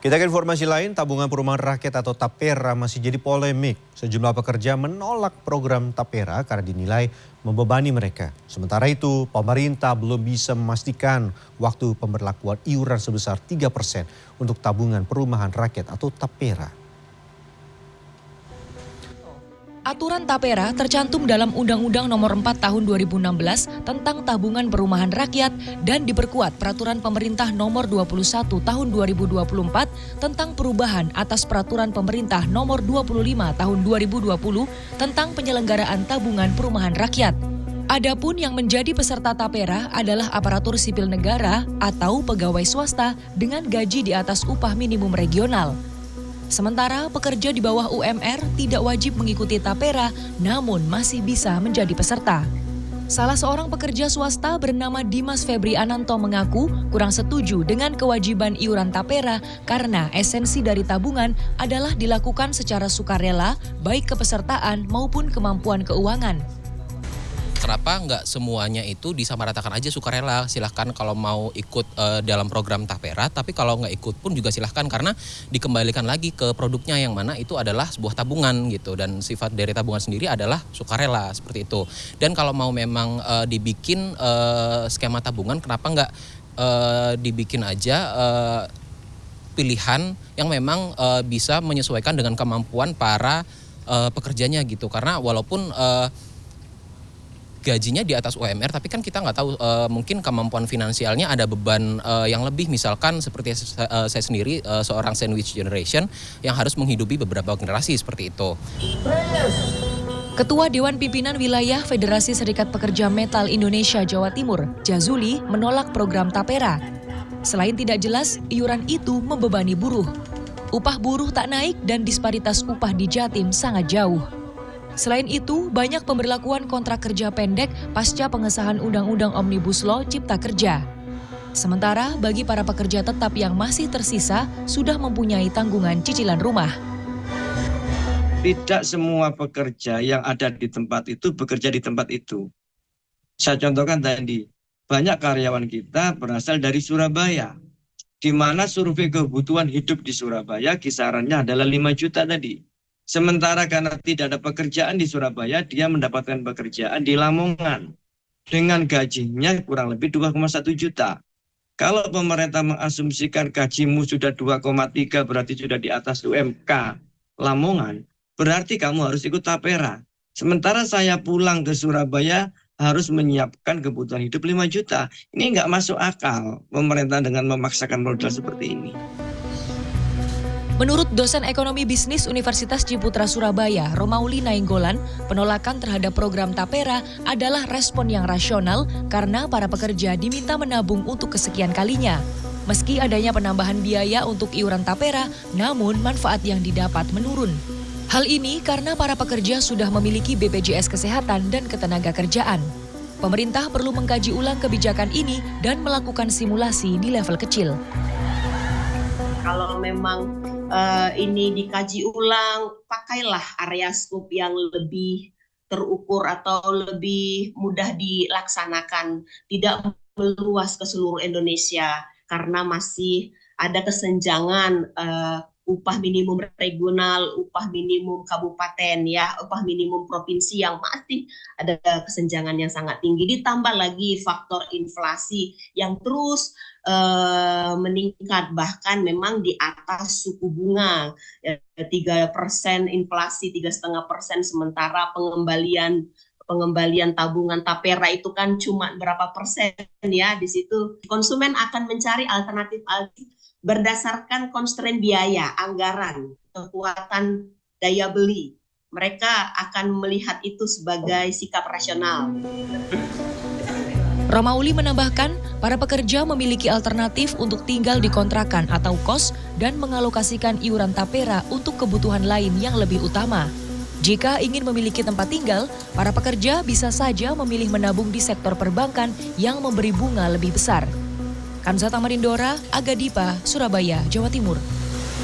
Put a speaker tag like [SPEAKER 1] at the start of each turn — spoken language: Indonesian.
[SPEAKER 1] Kita ke informasi lain, tabungan perumahan rakyat atau TAPERA masih jadi polemik. Sejumlah pekerja menolak program TAPERA karena dinilai membebani mereka. Sementara itu, pemerintah belum bisa memastikan waktu pemberlakuan iuran sebesar 3% untuk tabungan perumahan rakyat atau TAPERA.
[SPEAKER 2] Aturan TAPERA tercantum dalam Undang-Undang Nomor 4 Tahun 2016 tentang Tabungan Perumahan Rakyat dan diperkuat Peraturan Pemerintah Nomor 21 Tahun 2024 tentang perubahan atas Peraturan Pemerintah Nomor 25 Tahun 2020 tentang penyelenggaraan tabungan perumahan rakyat. Adapun yang menjadi peserta TAPERA adalah aparatur sipil negara atau pegawai swasta dengan gaji di atas upah minimum regional. Sementara pekerja di bawah UMR tidak wajib mengikuti TAPERA, namun masih bisa menjadi peserta. Salah seorang pekerja swasta bernama Dimas Febri Ananto mengaku kurang setuju dengan kewajiban iuran TAPERA karena esensi dari tabungan adalah dilakukan secara sukarela, baik kepesertaan maupun kemampuan keuangan.
[SPEAKER 3] Kenapa nggak semuanya itu disamaratakan aja sukarela, silahkan kalau mau ikut dalam program TAPERA, tapi kalau nggak ikut pun juga silahkan karena dikembalikan lagi ke produknya yang mana itu adalah sebuah tabungan gitu, dan sifat dari tabungan sendiri adalah sukarela seperti itu. Dan kalau mau memang dibikin skema tabungan, kenapa nggak dibikin aja pilihan yang memang bisa menyesuaikan dengan kemampuan para pekerjanya gitu, karena walaupun gajinya di atas UMR, tapi kan kita nggak tahu mungkin kemampuan finansialnya ada beban yang lebih, misalkan seperti saya sendiri seorang sandwich generation yang harus menghidupi beberapa generasi seperti itu.
[SPEAKER 2] Ketua Dewan Pimpinan Wilayah Federasi Serikat Pekerja Metal Indonesia Jawa Timur, Jazuli, menolak program TAPERA. Selain tidak jelas, iuran itu membebani buruh. Upah buruh tak naik dan disparitas upah di Jatim sangat jauh. Selain itu, banyak pemberlakuan kontrak kerja pendek pasca pengesahan Undang-Undang Omnibus Law Cipta Kerja. Sementara bagi para pekerja tetap yang masih tersisa sudah mempunyai tanggungan cicilan rumah.
[SPEAKER 4] Tidak semua pekerja yang ada di tempat itu bekerja di tempat itu. Saya contohkan tadi, banyak karyawan kita berasal dari Surabaya, di mana survei kebutuhan hidup di Surabaya kisarannya adalah 5 juta tadi. Sementara karena tidak ada pekerjaan di Surabaya, dia mendapatkan pekerjaan di Lamongan dengan gajinya kurang lebih 2,1 juta. Kalau pemerintah mengasumsikan gajimu sudah 2,3 berarti sudah di atas UMK Lamongan, berarti kamu harus ikut TAPERA. Sementara saya pulang ke Surabaya harus menyiapkan kebutuhan hidup 5 juta. Ini nggak masuk akal pemerintah dengan memaksakan modal seperti ini.
[SPEAKER 2] Menurut dosen ekonomi bisnis Universitas Ciputra Surabaya, Romauli Nainggolan, penolakan terhadap program TAPERA adalah respon yang rasional karena para pekerja diminta menabung untuk kesekian kalinya. Meski adanya penambahan biaya untuk iuran TAPERA, namun manfaat yang didapat menurun. Hal ini karena para pekerja sudah memiliki BPJS Kesehatan dan Ketenagakerjaan. Pemerintah perlu mengkaji ulang kebijakan ini dan melakukan simulasi di level kecil.
[SPEAKER 5] Kalau memang ini dikaji ulang, pakailah area skop yang lebih terukur atau lebih mudah dilaksanakan, tidak meluas ke seluruh Indonesia karena masih ada kesenjangan upah minimum regional, upah minimum kabupaten, ya, upah minimum provinsi yang masih ada kesenjangan yang sangat tinggi. Ditambah lagi faktor inflasi yang terus meningkat, bahkan memang di atas suku bunga 3%, inflasi 3,5%, sementara pengembalian tabungan TAPERA itu kan cuma berapa persen, ya. Di situ konsumen akan mencari alternatif berdasarkan constraint biaya, anggaran, kekuatan daya beli. Mereka akan melihat itu sebagai sikap rasional.
[SPEAKER 2] Romauli menambahkan, para pekerja memiliki alternatif untuk tinggal di kontrakan atau kos dan mengalokasikan iuran TAPERA untuk kebutuhan lain yang lebih utama. Jika ingin memiliki tempat tinggal, para pekerja bisa saja memilih menabung di sektor perbankan yang memberi bunga lebih besar. Kanzata Marindora, Aga Dipa, Surabaya, Jawa Timur.